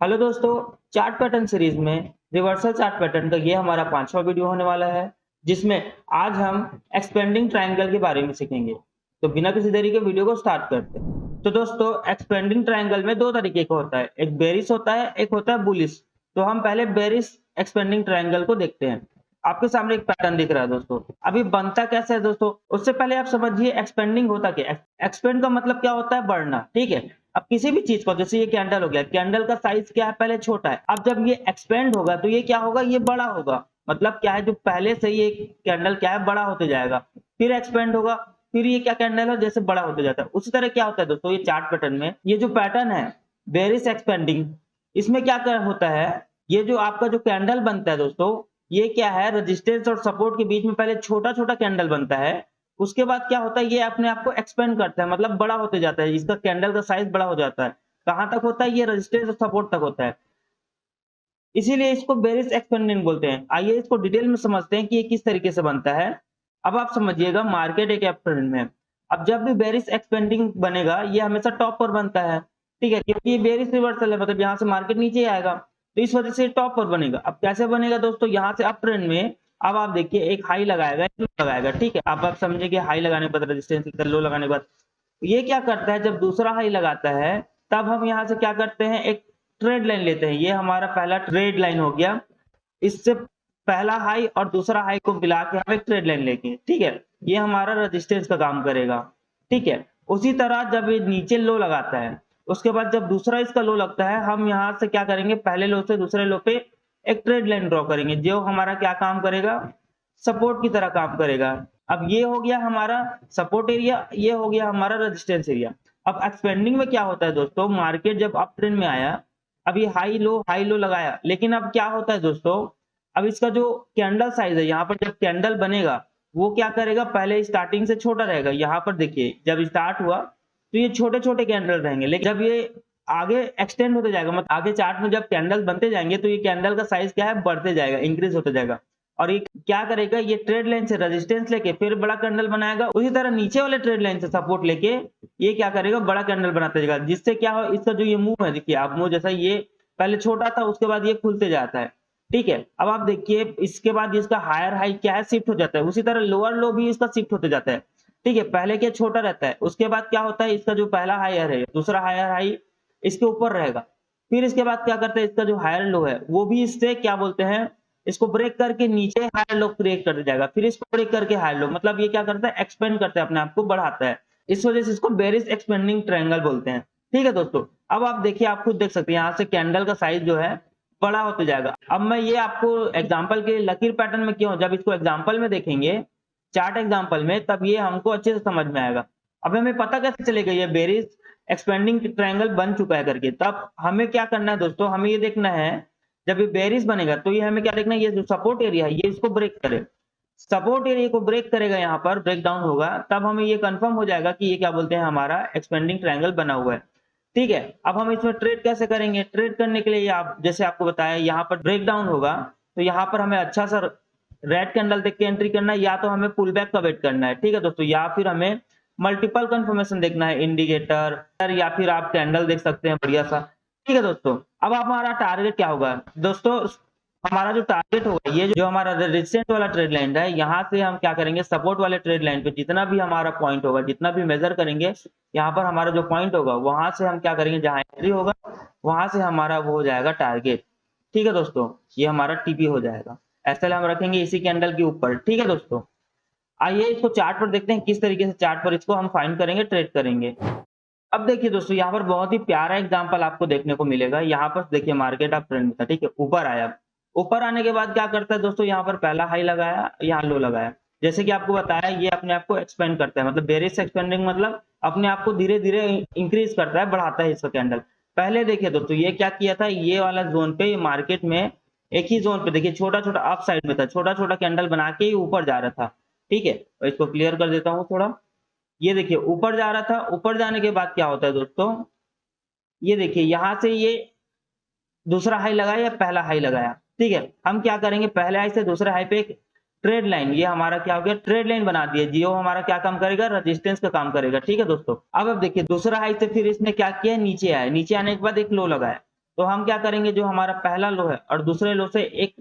Hello दोस्तों, chart pattern series में reversal chart pattern का ये हमारा 5वां वीडियो होने वाला है, जिसमें आज हम एक्सपेंडिंग ट्रायंगल के बारे में सीखेंगे। तो बिना किसी देरी के वीडियो को स्टार्ट करते हैं। तो दोस्तों, एक्सपेंडिंग ट्रायंगल में दो तरीके का होता है, एक बेरिश होता है, एक होता है बुलिश। तो हम पहले बेरिश एक्सपेंडिंग ट्रायंगल को देखते हैं। आपके सामने एक पैटर्न दिख रहा है दोस्तों। अभी बनता कैसे है दोस्तों, उससे पहले आप समझिए एक्सपेंडिंग होता क्या है। एक्सपेंड का मतलब क्या होता है, बढ़ना। ठीक है, अब किसी भी चीज को, जैसे ये कैंडल हो गया, कैंडल का साइज क्या है, पहले छोटा है। अब जब ये एक्सपेंड होगा तो ये क्या होगा, ये बड़ा होगा। मतलब क्या है, जो पहले से ये कैंडल क्या है, बड़ा होते जाएगा, फिर एक्सपेंड होगा, फिर ये क्या कैंडल है, जैसे बड़ा होते जाता है। उसी तरह क्या होता है दोस्तों, ये चार्ट पैटर्न में ये जो पैटर्न है बेरिश एक्सपेंडिंग, इसमें क्या होता है, ये जो आपका जो कैंडल बनता है दोस्तों, ये क्या है, रेजिस्टेंस और सपोर्ट के बीच में पहले छोटा छोटा कैंडल बनता है। उसके बाद क्या होता है, ये अपने आप को एक्सपेंड करता है, मतलब बड़ा होते जाता है, इसका कैंडल का साइज बड़ा हो जाता है। कहां तक होता है, ये रेजिस्टेंस और सपोर्ट तक होता है। इसीलिए इसको बेरिश एक्सपेंडिंग बोलते हैं। आइए इसको डिटेल में समझते हैं कि ये किस तरीके से बनता है। अब आप समझिएगा, मार्केट एक ट्रेंड में, अब जब भी बेरिश एक्सपेंडिंग बनेगा, ये हमेशा टॉप पर बनता है। ठीक है, क्योंकि ये बेरिश रिवर्सल है, मतलब यहाँ से मार्केट नीचे आएगा, तो इस वजह से टॉप पर बनेगा। अब कैसे बनेगा दोस्तों, यहाँ से अप ट्रेंड में अब आप देखिए एक हाई लगाएगा, एक लो लगाएगा। ठीक है, अब आप समझिए कि हाई लगाने के बाद रेजिस्टेंस, लो लगाने के बाद ये क्या करता है, जब दूसरा हाई लगाता है तब हम यहाँ से क्या करते हैं, एक ट्रेड लाइन लेते हैं। ये हमारा पहला ट्रेड लाइन हो गया। इससे पहला हाई और दूसरा हाई को मिला के हम एक ट्रेड लाइन लेंगे। ठीक है, ये हमारा रेजिस्टेंस का काम करेगा। ठीक है, उसी तरह जब ये नीचे लो लगाता है, उसके बाद जब दूसरा इसका लो लगता है, हम यहाँ से क्या करेंगे, पहले लो से दूसरे लो पे एक ट्रेड लाइन ड्रॉ करेंगे, जो हमारा क्या काम करेगा, सपोर्ट की तरह काम करेगा। अब ये हो गया हमारा सपोर्ट एरिया, ये हो गया हमारा रेजिस्टेंस एरिया। अब एक्सपेंडिंग में क्या होता है दोस्तों, मार्केट जब अप ट्रेंड में आया, अभी हाई लो लगाया, लेकिन अब क्या होता है दोस्तों, अब इसका जो कैंडल साइज है, यहाँ पर जब कैंडल बनेगा, वो क्या करेगा, पहले स्टार्टिंग से छोटा रहेगा। यहाँ पर देखिए, जब स्टार्ट हुआ तो ये छोटे छोटे कैंडल रहेंगे, लेकिन जब ये आगे एक्सटेंड होते जाएगा, मतलब आगे चार्ट में जब कैंडल बनते जाएंगे, तो ये कैंडल का साइज क्या है, बढ़ते जाएगा, इंक्रीज होते जाएगा। और ये क्या करेगा, ये ट्रेड लाइन से रेजिस्टेंस लेके फिर बड़ा कैंडल बनाएगा। उसी तरह नीचे वाले ट्रेड लाइन से सपोर्ट लेके ये क्या करेगा, बड़ा कैंडल बनाते जाएगा, जिससे क्या हो, इसका जो ये मूव है, देखिए आप मूव जैसा, ये पहले छोटा था, उसके बाद ये खुलते जाता है। ठीक है, अब आप देखिए इसके बाद इसका हायर हाई क्या है, शिफ्ट हो जाता है। उसी तरह लोअर लो भी इसका शिफ्ट होते जाता है। ठीक है, पहले क्या छोटा रहता है, उसके बाद क्या होता है, इसका जो पहला हायर है, दूसरा हायर हाई इसके ऊपर रहेगा। फिर इसके बाद क्या करते हैं, इसका जो हायर लो है, वो भी इससे क्या बोलते हैं, इसको ब्रेक करके नीचे हायर लो ब्रेक कर जाएगा, फिर इसको ब्रेक करके हायर लो, मतलब ये क्या करता है, एक्सपेंड करता है, अपने आप को बढ़ाता है। इस वजह से इसको बेरिश एक्सपेंडिंग ट्रायंगल बोलते हैं। ठीक है दोस्तों, अब आप देखिए, आप खुद देख सकते हैं, यहाँ से कैंडल का साइज जो है बड़ा होते जाएगा। अब मैं ये आपको एग्जांपल के लकीर पैटर्न में क्यों, जब इसको एग्जांपल में देखेंगे, चार्ट एग्जांपल में, तब ये हमको अच्छे से समझ में आएगा। अब हमें पता कैसे चलेगा ये बेरिश एक्सपेंडिंग ट्रायंगल बन चुका है करके, तब हमें क्या करना है दोस्तों, हमें ये देखना है, जब ये बेरिश बनेगा तो ये हमें क्या देखना है, ये जो सपोर्ट एरिया है, ये इसको ब्रेक करे, सपोर्ट एरिया को ब्रेक करेगा, यहाँ पर ब्रेक डाउन होगा, तब हमें ये कंफर्म हो जाएगा कि ये क्या बोलते हैं, हमारा एक्सपेंडिंग ट्रायंगल बना हुआ है। ठीक है, अब हम इसमें ट्रेड कैसे करेंगे, ट्रेड करने के लिए आप जैसे आपको बताया, यहाँ पर ब्रेक डाउन होगा, तो यहाँ पर हमें अच्छा सा रेड कैंडल देख के एंट्री करना है, या तो हमें पुल बैक का वेट करना है। ठीक है दोस्तों, या फिर हमें मल्टीपल कंफर्मेशन देखना है, इंडिकेटर, या फिर आप कैंडल देख सकते हैं बढ़िया सा। ठीक है दोस्तों, अब हमारा टारगेट क्या होगा दोस्तों, हमारा जो टारगेट होगा, ये जो हमारा रेजिस्टेंस वाला ट्रेड लाइन है, यहाँ से हम क्या करेंगे, सपोर्ट वाले ट्रेड लाइन पे जितना भी हमारा पॉइंट होगा, जितना भी मेजर करेंगे, यहाँ पर हमारा जो पॉइंट होगा, वहां से हम क्या करेंगे, जहां एंट्री होगा वहां से हमारा वो हो जाएगा टारगेट। ठीक है दोस्तों, ये हमारा टीपी हो जाएगा। एसएल हम रखेंगे इसी कैंडल के ऊपर। ठीक है दोस्तों, आइए इसको चार्ट पर देखते हैं, किस तरीके से चार्ट पर इसको हम फाइंड करेंगे, ट्रेड करेंगे। अब देखिए दोस्तों, यहाँ पर बहुत ही प्यारा एग्जांपल आपको देखने को मिलेगा। यहाँ पर देखिए, मार्केट अप ट्रेंड में था, ठीक है, ऊपर आया, ऊपर आने के बाद क्या करता है दोस्तों, यहाँ पर पहला हाई लगाया, यहाँ लो लगाया। जैसे कि आपको बताया, ये अपने आप को एक्सपेंड करता है, मतलब बेरिश एक्सपेंडिंग, मतलब अपने आप को धीरे धीरे इंक्रीज करता है, बढ़ाता है इसका कैंडल। पहले देखिए दोस्तों, ये क्या किया था, ये वाला जोन पे मार्केट में एक ही जोन पे देखिए, छोटा छोटा अप साइड में था, छोटा छोटा कैंडल बना के ही ऊपर जा रहा था। ठीक है, तो इसको क्लियर कर देता हूँ थोड़ा। ये देखिए ऊपर जा रहा था, ऊपर जाने के बाद क्या होता है दोस्तों, ये देखिए यहाँ से ये दूसरा हाई लगाया या पहला हाई लगाया। ठीक है, हम क्या करेंगे, पहले हाई से दूसरे हाई पे एक ट्रेड लाइन, ये हमारा क्या हो गया, ट्रेड लाइन बना दिया। जियो हमारा क्या काम करेगा, रेजिस्टेंस का काम करेगा। ठीक है दोस्तों, अब देखिए दूसरा हाई से फिर इसने क्या किया, नीचे आया, नीचे आने के बाद एक लो लगाया। तो हम क्या करेंगे, जो हमारा पहला लो है और दूसरे लो से एक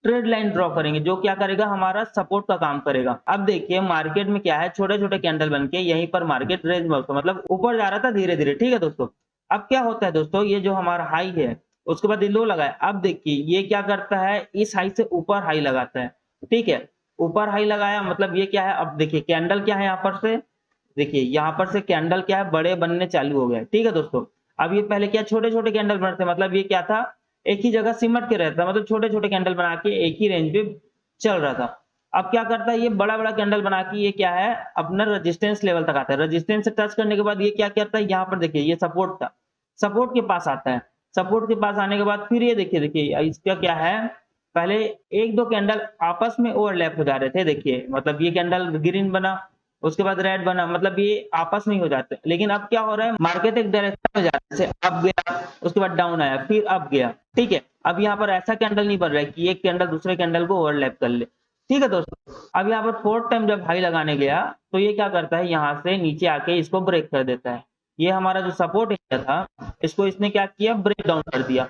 ट्रेड लाइन ड्रॉ करेंगे, जो क्या करेगा, हमारा सपोर्ट का काम करेगा। अब देखिए मार्केट में क्या है, छोटे-छोटे कैंडल बन के यहीं पर मार्केट रेंज में होता मतलब ऊपर जा रहा था धीरे-धीरे, ठीक है दोस्तों। अब क्या होता है दोस्तों, ये जो हमारा हाई है, उसके बाद ये लो लगा है। अब देखिए ये क्या करता है, इस हाई से ऊपर हाई लगाता है, ठीक है। ऊपर हाई लगाया मतलब ये क्या है, अब देखिए कैंडल क्या है यहाँ पर से, देखिए यहाँ पर से कैंडल क्या है, बड़े बनने चालू हो गए, ठीक है दोस्तों। अब ये पहले क्या छोटे-छोटे कैंडल बनते थे, मतलब ये क्या था, एक ही जगह सिमट के रहता है, मतलब छोटे-छोटे कैंडल बना के एक ही रेंज पे चल रहा था। अब क्या करता है, ये बड़ा-बड़ा कैंडल बना के ये क्या है, अपना रेजिस्टेंस लेवल तक आता है। रेजिस्टेंस से टच करने के बाद ये क्या करता है, यहाँ पर देखिए ये सपोर्ट था, सपोर्ट के पास आता है। सपोर्ट के पास आने के बाद फिर ये देखिए इसका क्या है, पहले 1-2 कैंडल आपस में ओवरलैप हो जा रहे थे, देखिए मतलब ये कैंडल ग्रीन बना, उसके बाद रेड बना, मतलब ये आपस में ही हो जाते हैं। लेकिन अब क्या हो रहा है, मार्केट एक डायरेक्शन में जा रहा है, जैसे अप गया, उसके बाद डाउन आया, फिर अप गया, ठीक है। अब यहाँ पर ऐसा कैंडल नहीं बन रहा है कि एक कैंडल दूसरे कैंडल को ओवरलैप कर ले, ठीक है दोस्तों। अब यहाँ पर फोर्थ टाइम जब हाई लगाने गया, तो ये क्या करता है, यहाँ से नीचे आके इसको ब्रेक कर देता है। ये हमारा जो सपोर्ट एरिया था, इसको इसने क्या किया, ब्रेक डाउन कर दिया।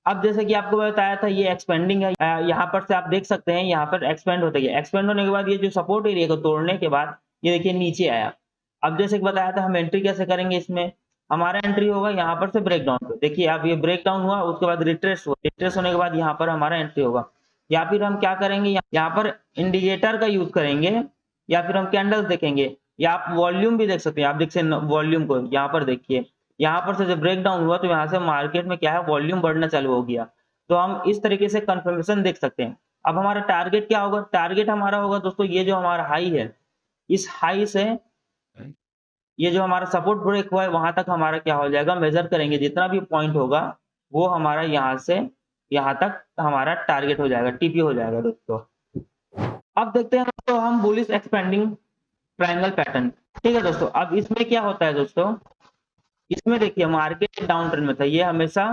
अब जैसे कि आपको बताया था ये एक्सपेंडिंग है, यहाँ पर से आप देख सकते हैं, यहाँ पर एक्सपेंड होता गया। एक्सपेंड होने के बाद ये जो सपोर्ट एरिया को तोड़ने के बाद ये देखिए नीचे आया। अब जैसे कि बताया था हम एंट्री कैसे करेंगे इसमें, हमारा एंट्री होगा यहाँ पर से ब्रेक डाउन पे। देखिए अब ये ब्रेक डाउन हुआ, उसके बाद रिट्रेस हुआ, रिट्रेस होने के बाद यहाँ पर हमारा एंट्री होगा। या फिर हम क्या करेंगे, यहाँ पर इंडिकेटर का यूज करेंगे, या फिर हम कैंडल्स देखेंगे, या आप वॉल्यूम भी देख सकते हैं। आप देख सकते हैं वॉल्यूम को, यहाँ पर देखिए, यहाँ पर से जब ब्रेक डाउन हुआ तो यहाँ से मार्केट में क्या है, वॉल्यूम बढ़ना चालू हो गया। तो हम इस तरीके से कंफर्मेशन देख सकते हैं। अब हमारा टारगेट क्या होगा, टारगेट हमारा होगा दोस्तों, ये जो हमारा हाई है, इस हाई से ये जो हमारा सपोर्ट ब्रेक हुआ है, वहां तक हमारा क्या हो जाएगा, मेजर करेंगे, जितना भी पॉइंट होगा वो हमारा यहाँ से यहाँ तक हमारा टारगेट हो जाएगा, टीपी हो जाएगा दोस्तों। अब देखते हैं दोस्तों हम बुलिश एक्सपेंडिंग ट्रायंगल पैटर्न, ठीक है दोस्तों। अब इसमें क्या होता है दोस्तों, इसमें देखिए मार्केट डाउन ट्रेंड में था, ये हमेशा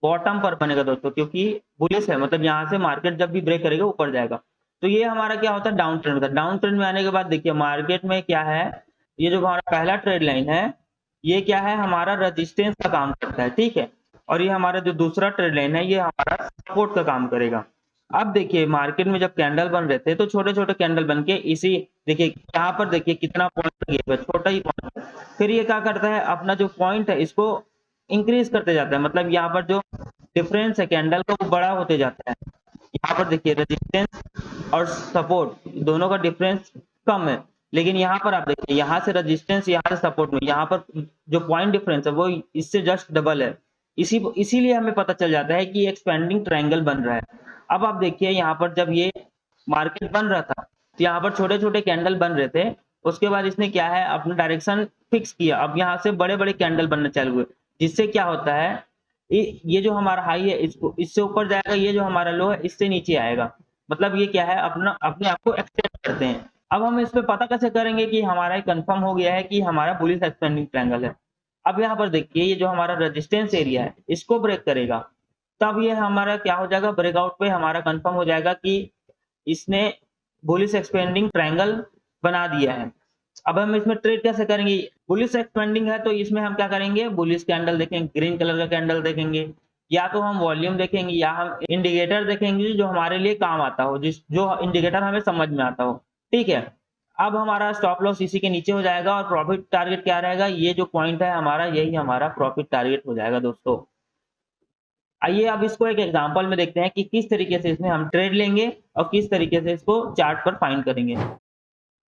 बॉटम पर बनेगा दोस्तों, क्योंकि बुलिश है, मतलब यहाँ से मार्केट जब भी ब्रेक करेगा ऊपर जाएगा। तो ये हमारा क्या होता है, डाउन ट्रेंड में था। डाउन ट्रेंड में आने के बाद देखिए मार्केट में क्या है, ये जो हमारा पहला ट्रेड लाइन है, ये क्या है, हमारा रेजिस्टेंस का काम करता है, ठीक है। और ये हमारा जो दूसरा ट्रेड लाइन है, ये हमारा सपोर्ट का काम करेगा। अब देखिए मार्केट में जब कैंडल बन रहे थे, तो छोटे-छोटे कैंडल बन के इसी देखिए यहाँ पर देखिए कितना पॉइंट गैप है, छोटा ही पॉइंट। फिर ये क्या करता है, अपना जो पॉइंट है इसको इंक्रीज करते जाता है, मतलब यहाँ पर जो डिफरेंस है कैंडल का वो बड़ा होते जाता है। यहाँ पर देखिए रेजिस्टेंस और सपोर्ट दोनों का डिफरेंस कम है, लेकिन यहाँ पर आप देखिए, यहाँ से रेजिस्टेंस, यहाँ से सपोर्ट में, यहाँ पर जो पॉइंट डिफरेंस है वो इससे जस्ट डबल है। इसीलिए हमें पता चल जाता है कि एक्सपेंडिंग ट्रायंगल बन रहा है। अब आप देखिए यहाँ पर जब ये मार्केट बन रहा था, तो यहाँ पर छोटे-छोटे कैंडल बन रहे थे। उसके बाद इसने क्या है, अपना डायरेक्शन फिक्स किया। अब यहाँ से बड़े-बड़े कैंडल बनने चालू हुए, जिससे क्या होता है, ये जो हमारा हाई है इसको इससे ऊपर जाएगा, ये जो हमारा लो है इससे नीचे आएगा। मतलब ये क्या है, अपना अपने आप को एक्सटेंड करते हैं। अब हम इस पे पता कैसे करेंगे कि हमारा ये कंफर्म हो गया है कि हमारा बुलिश एक्सपेंडिंग ट्रायंगल है। अब यहाँ पर देखिए ये जो हमारा रेजिस्टेंस एरिया है, इसको ब्रेक करेगा, तब ये हमारा क्या हो जाएगा, ब्रेकआउट पे हमारा कंफर्म हो जाएगा कि इसने बुलिश एक्सपेंडिंग ट्रायंगल बना दिया है। अब हम इसमें ट्रेड कैसे करेंगे, बुलिश एक्सपेंडिंग है तो इसमें हम क्या करेंगे, बुलिश कैंडल देखेंगे, ग्रीन कलर का कैंडल देखेंगे, या तो हम वॉल्यूम देखेंगे, या हम इंडिकेटर देखेंगे जो हमारे लिए काम आता हो, जो इंडिकेटर हमें समझ में आता हो, ठीक है। अब हमारा स्टॉप लॉस इसी के नीचे हो जाएगा और प्रॉफिट टारगेट क्या रहेगा, ये जो पॉइंट है हमारा, यही हमारा प्रॉफिट टारगेट हो जाएगा दोस्तों। आइए अब इसको एक एग्जांपल में देखते हैं कि किस तरीके से इसमें हम ट्रेड लेंगे और किस तरीके से इसको चार्ट पर फाइंड करेंगे।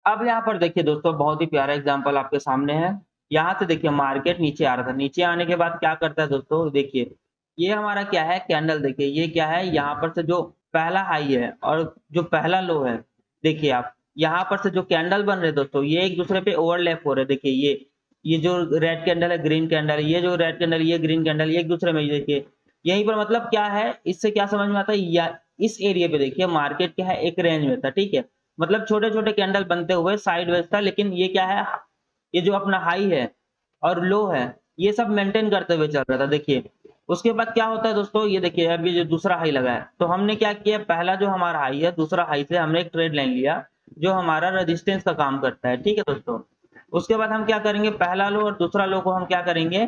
अब यहाँ पर देखिए दोस्तों, बहुत ही प्यारा एग्जांपल आपके सामने है। यहाँ से देखिए मार्केट नीचे आ रहा था, नीचे आने के बाद क्या करता है दोस्तों, देखिए ये हमारा क्या है, कैंडल देखिए ये क्या है, यहाँ पर से जो पहला हाई है और जो पहला लो है, देखिए आप यहाँ पर से जो कैंडल बन रहे हैं दोस्तों, ये एक दूसरे पे ओवरलैप हो रहे हैं। देखिए ये जो रेड कैंडल है, ग्रीन कैंडल, ये जो रेड कैंडल, ये ग्रीन कैंडल, ये एक दूसरे में देखिए यहीं पर, मतलब क्या है, इससे क्या समझ में आता है, या इस एरिया पे देखिए मार्केट क्या है, एक रेंज में था, ठीक है। मतलब छोटे-छोटे कैंडल बनते हुए साइडवेज था, लेकिन ये क्या है, ये जो अपना हाई है और लो है, ये सब मेंटेन करते हुए चल रहा था, देखिए। उसके बाद क्या होता है दोस्तों, ये देखिए अब ये जो दूसरा हाई लगा है, तो हमने क्या किया, पहला जो हमारा हाई है, दूसरा हाई से हमने एक ट्रेड लाइन लिया, जो हमारा रेजिस्टेंस का काम करता है, ठीक है दोस्तों। उसके बाद हम क्या करेंगे, पहला लो और दूसरा लो को हम क्या करेंगे,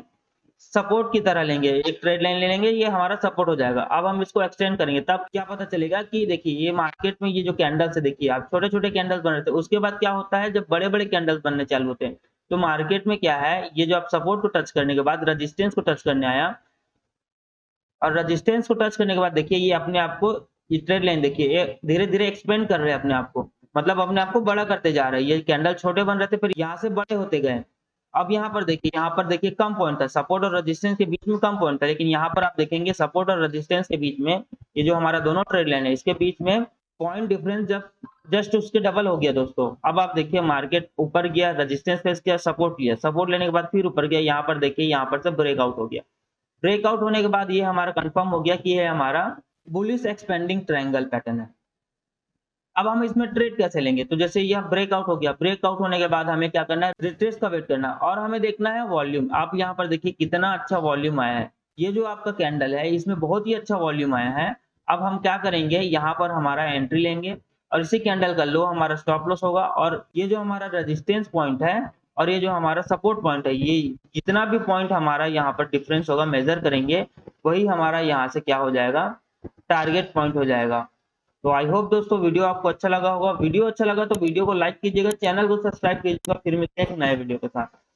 सपोर्ट की तरह लेंगे, एक ट्रेड लाइन ले लेंगे, ये हमारा सपोर्ट हो जाएगा। अब हम इसको एक्सटेंड करेंगे, तब क्या पता चलेगा कि देखिए ये मार्केट में ये जो कैंडल्स है, देखिए आप छोटे-छोटे कैंडल्स बन रहे थे, उसके बाद क्या होता है जब बड़े-बड़े कैंडल्स बनने चालू होते हैं, तो मार्केट में क्या है, ये जो आप सपोर्ट को टच करने के बाद रेजिस्टेंस को टच करने आया और रेजिस्टेंस को टच करने के बाद देखिए ये अपने आप को, ये ट्रेड लाइन देखिए ये धीरे-धीरे एक्सपेंड कर रहे हैं अपने आप को, मतलब अपने आप को बड़ा करते जा रहे हैं। ये कैंडल छोटे बन रहे थे, फिर यहाँ से बड़े होते गए। अब यहाँ पर देखिए कम पॉइंट था, सपोर्ट और रेजिस्टेंस के बीच में कम पॉइंट था, लेकिन यहाँ पर आप देखेंगे सपोर्ट और रेजिस्टेंस के बीच में, ये जो हमारा दोनों ट्रेड लाइन है, इसके बीच में पॉइंट डिफरेंस जब जस्ट उसके डबल हो गया दोस्तों। अब आप देखिए मार्केट ऊपर गया, रेजिस्टेंस फेस किया, सपोर्ट लिया, सपोर्ट लेने के बाद फिर ऊपर गया, यहाँ पर देखिए यहाँ पर से ब्रेकआउट हो गया। ब्रेकआउट होने के बाद ये हमारा कंफर्म हो गया कि ये हमारा बुलिश एक्सपेंडिंग ट्रायंगल पैटर्न है। अब हम इसमें ट्रेड कैसे लेंगे? तो जैसे यह ब्रेकआउट हो गया, ब्रेकआउट होने के बाद हमें क्या करना है, रिट्रेस का वेट करना है और हमें देखना है वॉल्यूम। आप यहाँ पर देखिए कितना अच्छा वॉल्यूम आया है। ये जो आपका कैंडल है, इसमें बहुत ही अच्छा वॉल्यूम आया है। अब हम क्या करेंगे, यहाँ पर हमारा एंट्री लेंगे और इसी कैंडल का लो हमारा स्टॉप लॉस होगा और ये जो हमारा रेजिस्टेंस पॉइंट है और ये जो हमारा सपोर्ट पॉइंट है, ये जितना भी पॉइंट हमारा यहाँ पर डिफरेंस होगा, मेजर करेंगे, वही हमारा यहाँ से क्या हो जाएगा, टारगेट पॉइंट हो जाएगा। तो आई होप दोस्तों वीडियो आपको अच्छा लगा होगा। वीडियो अच्छा लगा तो वीडियो को लाइक कीजिएगा, चैनल को सब्सक्राइब कीजिएगा। फिर मिलते हैं एक नए वीडियो के साथ।